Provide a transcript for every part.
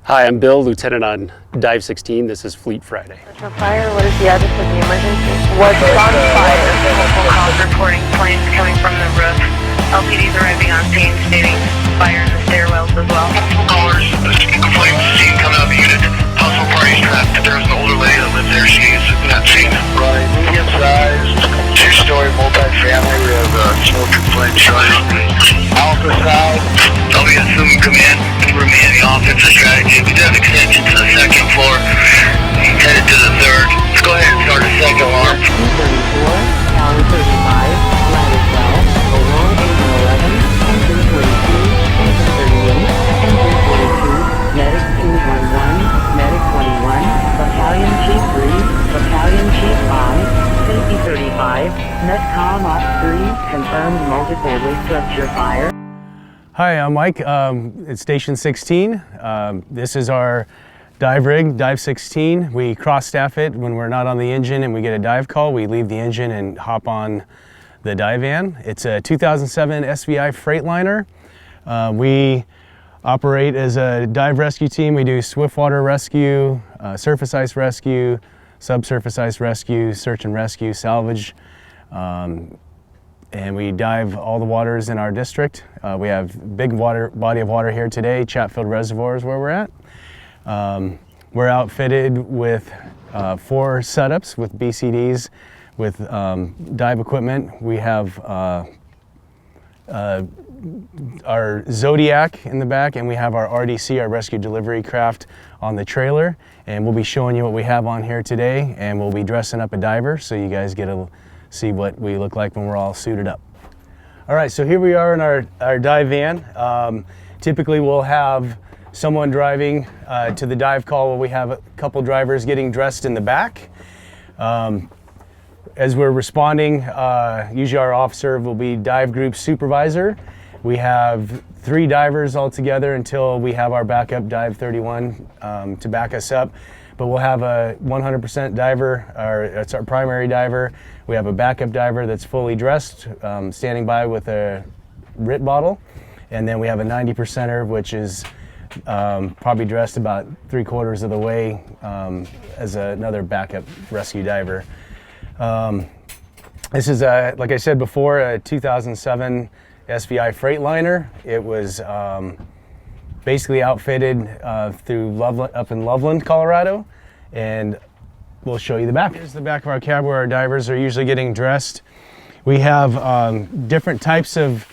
Hi, I'm Bill, Lieutenant on Dive 16. This is Fleet Friday. For fire, what is the address of the emergency? What's on fire? Multiple calls reporting flames coming from the roof. LPD's arriving on scene stating fire in the stairwells as well. Multiple callers, flames seen coming out of the unit. Household parties trapped. There's an older lady that lives there. She's not seen. Right, medium-sized, two-story multi-family. We have smoke and flame showing. Alpha South, WSM Command, we're manning offensive strategy. We do have extension to the second floor, headed to the third. Let's go ahead and start the second alarm. 34, Tower 35, ladder 12, along 811, engine 22, engine 38, engine 42, medic 211, medic 21, battalion chief 3, battalion chief 5, safety 35, netcom op 3, confirmed multiple structure fire. Hi, I'm Mike at Station 16. This is our dive rig, Dive 16. We cross-staff it when we're not on the engine and we get a dive call. We leave the engine and hop on the dive van. It's a 2007 SVI Freightliner. We operate as a dive rescue team. We do Swiftwater Rescue, surface ice rescue, subsurface ice rescue, search and rescue, salvage. And we dive all the waters in our district. We have big body of water here today. Chatfield Reservoir is where we're at. We're outfitted with 4 setups with BCDs, with dive equipment. We have our Zodiac in the back, and we have our RDC, our rescue delivery craft, on the trailer. And we'll be showing you what we have on here today, and we'll be dressing up a diver so you guys get a see what we look like when we're all suited up. All right, so here we are in our dive van. Typically we'll have someone driving to the dive call where we have a couple drivers getting dressed in the back. As we're responding, usually our officer will be dive group supervisor. We have 3 divers altogether until we have our backup dive 31 to back us up. But we'll have a 100% diver, it's our primary diver. We have a backup diver that's fully dressed, standing by with a RIT bottle. And then we have a 90%er, which is probably dressed about 3/4 of the way as another backup rescue diver. This is, like I said before, a 2007 SVI Freightliner. It was basically outfitted through Loveland, up in Loveland, Colorado, and we'll show you the back. Here's the back of our cab where our divers are usually getting dressed. We have different types of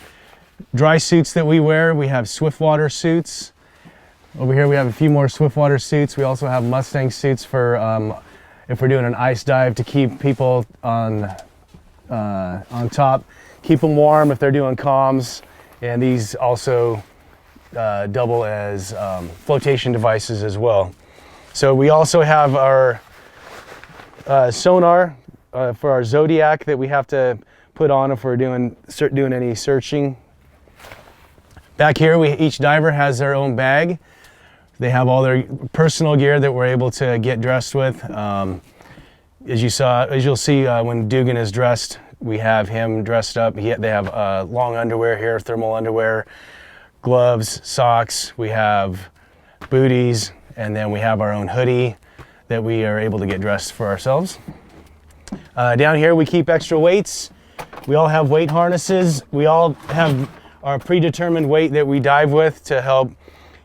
dry suits that we wear. We have Swiftwater suits. Over here we have a few more Swiftwater suits. We also have Mustang suits for if we're doing an ice dive to keep people on top, keep them warm if they're doing comms, and these also double as flotation devices as well. So we also have our sonar for our Zodiac that we have to put on if we're doing any searching. Back here, each diver has their own bag. They have all their personal gear that we're able to get dressed with. As you'll see when Dugan is dressed, we have him dressed up. They have long underwear here, thermal underwear, gloves, socks, we have booties, and then we have our own hoodie that we are able to get dressed for ourselves. Down here we keep extra weights. We all have weight harnesses. We all have our predetermined weight that we dive with to help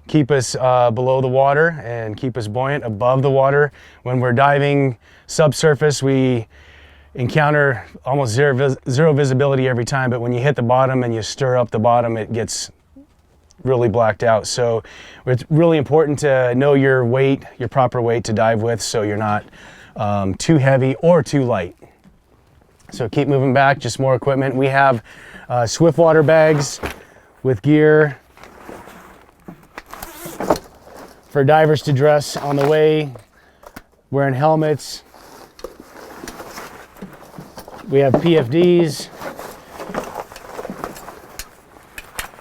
keep us below the water and keep us buoyant above the water. When we're diving subsurface, we encounter almost zero visibility every time, but when you hit the bottom and you stir up the bottom, it gets really blacked out. So it's really important to know your weight, your proper weight to dive with, so you're not too heavy or too light. So keep moving back, just more equipment. We have Swiftwater bags with gear for divers to dress on the way, wearing helmets. We have PFDs.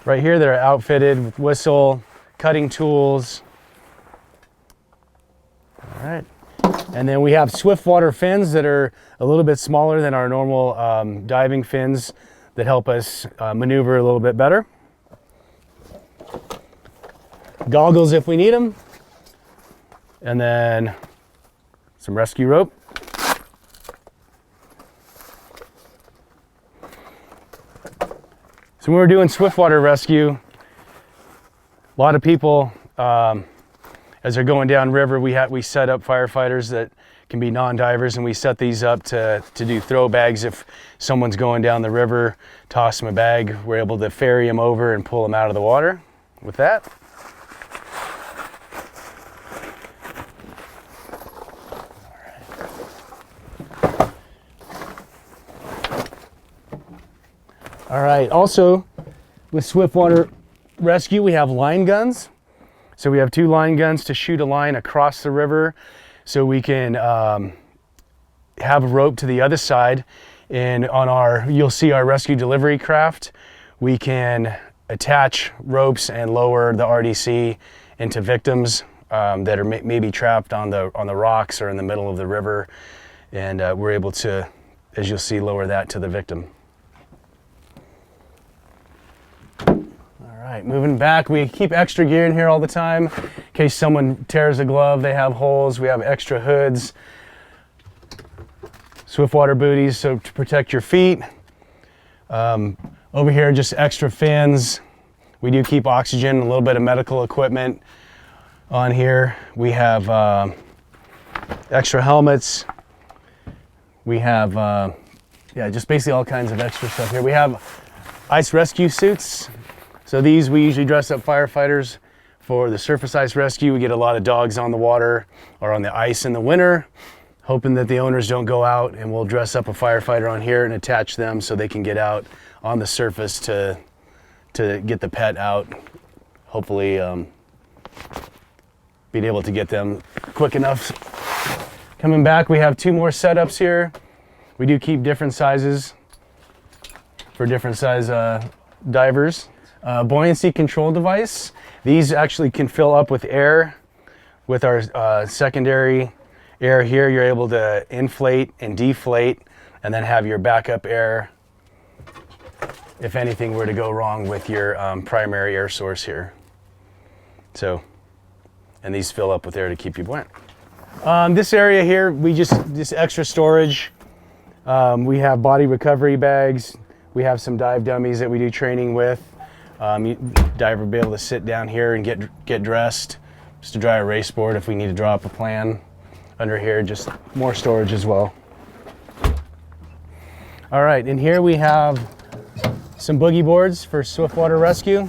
Right here, they're outfitted with whistle, cutting tools. All right. And then we have Swiftwater fins that are a little bit smaller than our normal diving fins that help us maneuver a little bit better. Goggles if we need them. And then some rescue rope. So when we're doing Swiftwater Rescue, a lot of people, as they're going down river, we set up firefighters that can be non-divers, and we set these up to do throw bags. If someone's going down the river, toss them a bag, we're able to ferry them over and pull them out of the water with that. All right, also with Swiftwater Rescue, we have line guns. So we have 2 line guns to shoot a line across the river, so we can have a rope to the other side. And on you'll see our rescue delivery craft, we can attach ropes and lower the RDC into victims that are maybe trapped on the rocks or in the middle of the river. And we're able to, as you'll see, lower that to the victim. All right, moving back, we keep extra gear in here all the time in case someone tears a glove. They have holes. We have extra hoods, Swiftwater booties, so to protect your feet. Over here, just extra fins. We do keep oxygen and a little bit of medical equipment on here. We have extra helmets. We have, just basically all kinds of extra stuff here. We have ice rescue suits. So these, we usually dress up firefighters for the surface ice rescue. We get a lot of dogs on the water or on the ice in the winter, hoping that the owners don't go out, and we'll dress up a firefighter on here and attach them so they can get out on the surface to get the pet out. Hopefully being able to get them quick enough. Coming back, we have 2 more setups here. We do keep different sizes for different size divers. Buoyancy control device. These actually can fill up with air. With our secondary air here, you're able to inflate and deflate and then have your backup air if anything were to go wrong with your primary air source here. So, and these fill up with air to keep you buoyant. This area here, we just extra storage. We have body recovery bags. We have some dive dummies that we do training with. Diver will be able to sit down here and get dressed, just to dry a race board if we need to draw up a plan. Under here, just more storage as well. All right, in here we have some boogie boards for Swiftwater Rescue.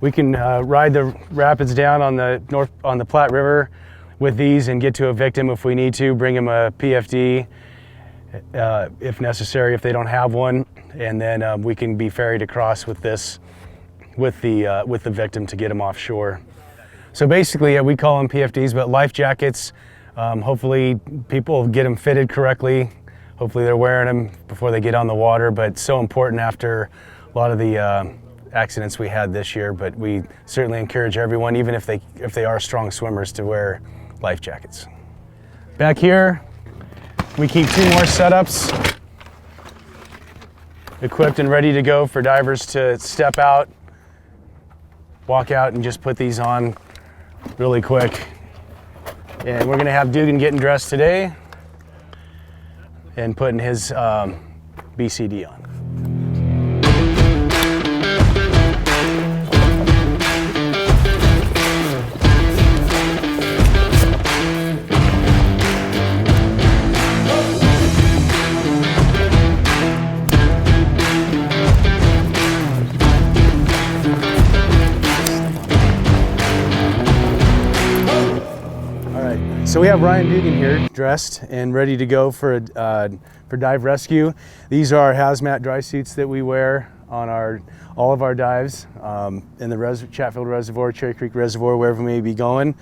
We can ride the rapids down on the Platte River with these and get to a victim if we need to, bring them a PFD if necessary, if they don't have one. And then we can be ferried across with this, with the victim to get them offshore. So basically, we call them PFDs, but life jackets. Hopefully people get them fitted correctly. Hopefully they're wearing them before they get on the water, but so important after a lot of the accidents we had this year. But we certainly encourage everyone, even if they are strong swimmers, to wear life jackets. Back here, we keep 2 more setups equipped and ready to go for divers to step out, walk out, and just put these on really quick. And we're gonna have Dugan getting dressed today and putting his BCD on. So we have Ryan Dugan here dressed and ready to go for dive rescue. These are hazmat dry suits that we wear on all of our dives in the Chatfield Reservoir, Cherry Creek Reservoir, wherever we may be going.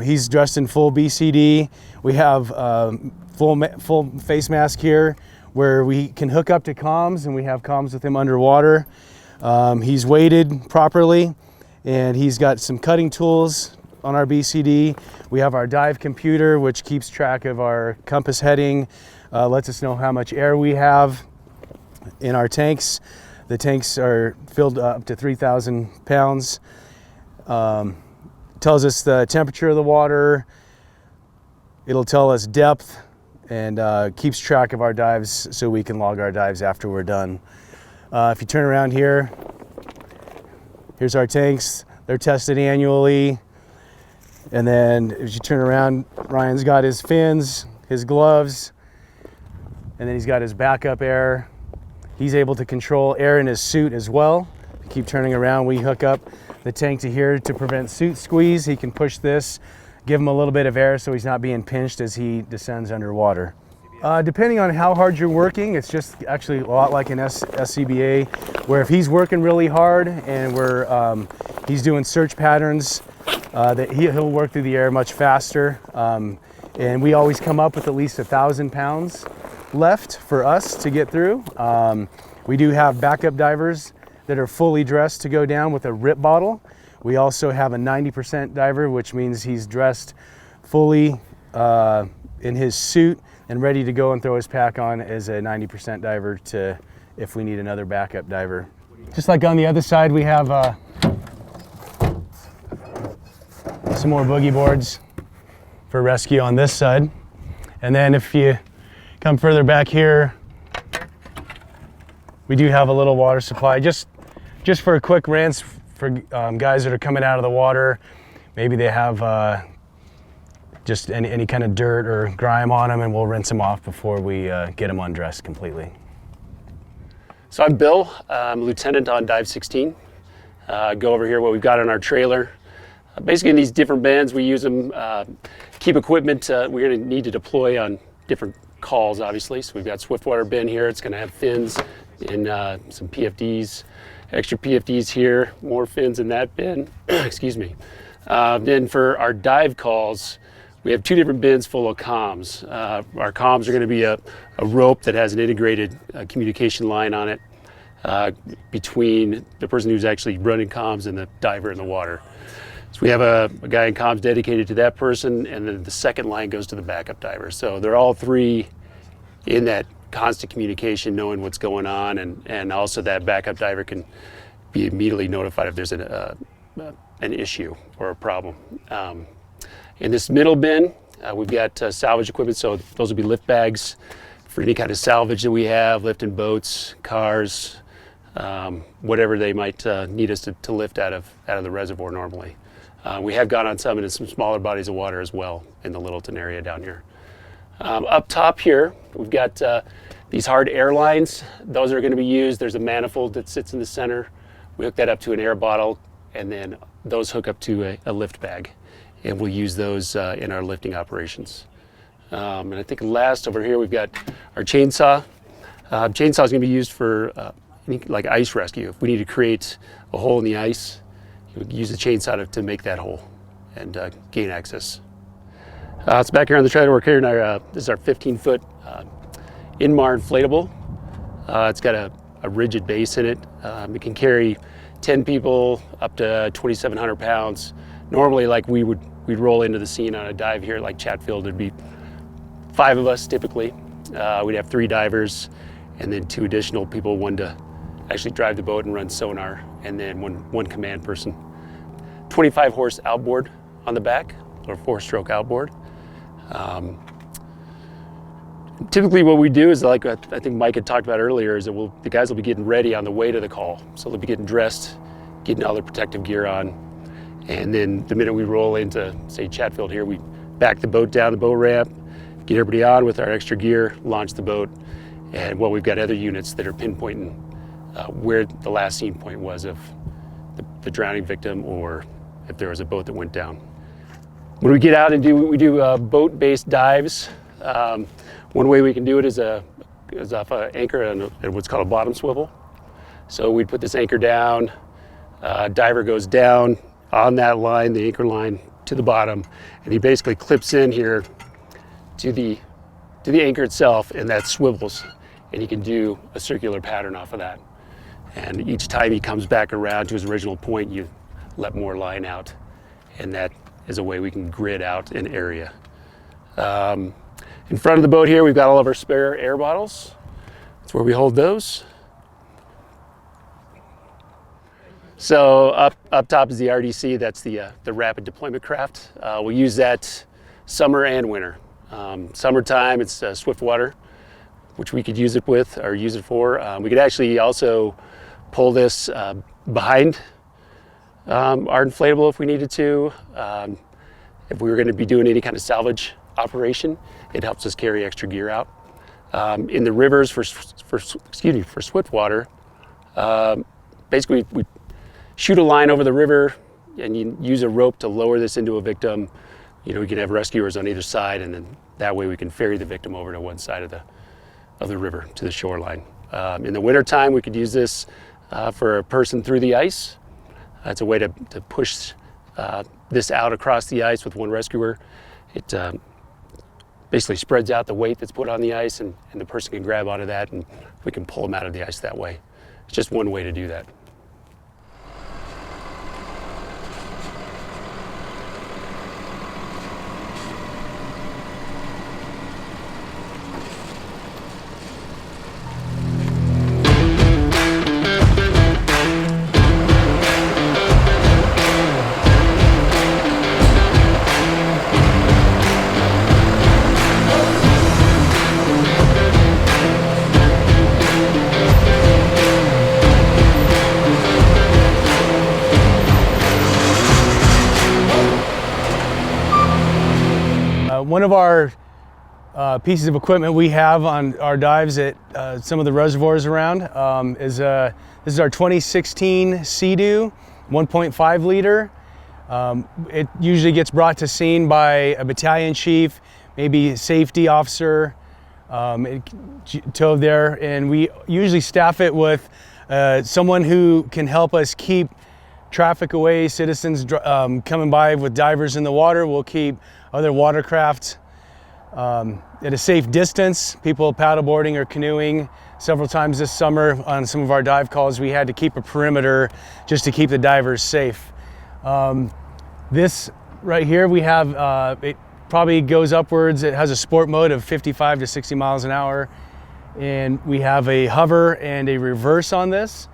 He's dressed in full BCD. We have full face mask here where we can hook up to comms, and we have comms with him underwater. He's weighted properly, and he's got some cutting tools on our BCD. We have our dive computer, which keeps track of our compass heading, lets us know how much air we have in our tanks. The tanks are filled up to 3,000 pounds. tells us the temperature of the water. It'll tell us depth, and keeps track of our dives so we can log our dives after we're done. If you turn around here, here's our tanks. They're tested annually. And then as you turn around, Ryan's got his fins, his gloves, and then he's got his backup air. He's able to control air in his suit as well. If you keep turning around, we hook up the tank to here to prevent suit squeeze. He can push this, give him a little bit of air so he's not being pinched as he descends underwater. Depending on how hard you're working, it's just actually a lot like an SCBA, where if he's working really hard and he's doing search patterns, that he'll work through the air much faster. And we always come up with at least 1,000 pounds left for us to get through. We do have backup divers that are fully dressed to go down with a RIP bottle. We also have a 90% diver, which means he's dressed fully in his suit and ready to go and throw his pack on as a 90% diver if we need another backup diver. Just like on the other side, we have some more boogie boards for rescue on this side. And then if you come further back here, we do have a little water supply just for a quick rinse for guys that are coming out of the water. Maybe they have just any kind of dirt or grime on them, and we'll rinse them off before we get them undressed completely. So I'm Bill. I'm a lieutenant on Dive 16. Go over here what we've got on our trailer. Basically in these different bins, we use them, keep equipment we're going to need to deploy on different calls, obviously. So we've got Swiftwater bin here. It's going to have fins and some PFDs, extra PFDs here, more fins in that bin. Excuse me. Then for our dive calls, we have two different bins full of comms. Our comms are going to be a rope that has an integrated communication line on it between the person who's actually running comms and the diver in the water. So we have a guy in comms dedicated to that person, and then the second line goes to the backup diver. So they're all three in that constant communication, knowing what's going on, and also that backup diver can be immediately notified if there's an issue or a problem. In this middle bin, we've got salvage equipment, so those will be lift bags for any kind of salvage that we have, lifting boats, cars, whatever they might need us to lift out of the reservoir normally. We have gone on some into some smaller bodies of water as well in the Littleton area down here. Up top here, we've got these hard air lines. Those are going to be used. There's a manifold that sits in the center. We hook that up to an air bottle, and then those hook up to a lift bag. And we'll use those in our lifting operations. And I think last over here, we've got our chainsaw. Chainsaw is going to be used for like ice rescue. If we need to create a hole in the ice, you would use the chainsaw to make that hole and gain access. So back here on the trailer, we're carrying this is our 15-foot Inmar inflatable. It's got a rigid base in it. It can carry 10 people up to 2,700 pounds. Normally, like we'd roll into the scene on a dive here like Chatfield, there'd be 5 of us typically. We'd have 3 divers and then 2 additional people, one to actually drive the boat and run sonar, and then one command person. 25 horse outboard on the back, or 4-stroke outboard. Typically what we do is, like I think Mike had talked about earlier, is that the guys will be getting ready on the way to the call. So they'll be getting dressed, getting all their protective gear on, and then the minute we roll into, say, Chatfield here, we back the boat down the boat ramp, get everybody on with our extra gear, launch the boat, and we've got other units that are pinpointing where the last scene point was of the drowning victim, or if there was a boat that went down. When we get out and we do boat-based dives, one way we can do it is off an anchor and what's called a bottom swivel. So we'd put this anchor down, diver goes down on that line, the anchor line, to the bottom, and he basically clips in here to the anchor itself, and that swivels, and he can do a circular pattern off of that. And each time he comes back around to his original point, you let more line out, and that is a way we can grid out an area. In front of the boat here, we've got all of our spare air bottles. That's where we hold those. So up top is the RDC. That's the rapid deployment craft. We'll use that summer and winter. Summertime, it's Swiftwater, which we could use it with or use it for. We could actually also pull this behind our inflatable if we needed to. If we were going to be doing any kind of salvage operation, it helps us carry extra gear out. In the rivers for Swiftwater, basically we shoot a line over the river and you use a rope to lower this into a victim. You know, we can have rescuers on either side, and then that way we can ferry the victim over to one side of the river to the shoreline. In the wintertime, we could use this for a person through the ice. It's a way to push this out across the ice with one rescuer. It basically spreads out the weight that's put on the ice, and the person can grab onto that, and we can pull them out of the ice that way. It's just one way to do that. One of our pieces of equipment we have on our dives at some of the reservoirs around is this is our 2016 Sea-Doo 1.5 liter. It usually gets brought to scene by a battalion chief, maybe a safety officer, towed there, and we usually staff it with someone who can help us keep traffic away, citizens coming by with divers in the water. We'll keep other watercraft at a safe distance. People paddleboarding or canoeing. Several times this summer on some of our dive calls, we had to keep a perimeter just to keep the divers safe. This right here, we have, it probably goes upwards. It has a sport mode of 55 to 60 miles an hour. And we have a hover and a reverse on this.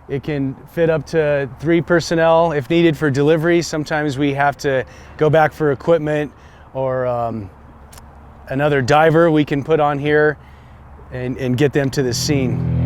It can fit up to 3 personnel if needed for delivery. Sometimes we have to go back for equipment or another diver we can put on here and get them to the scene.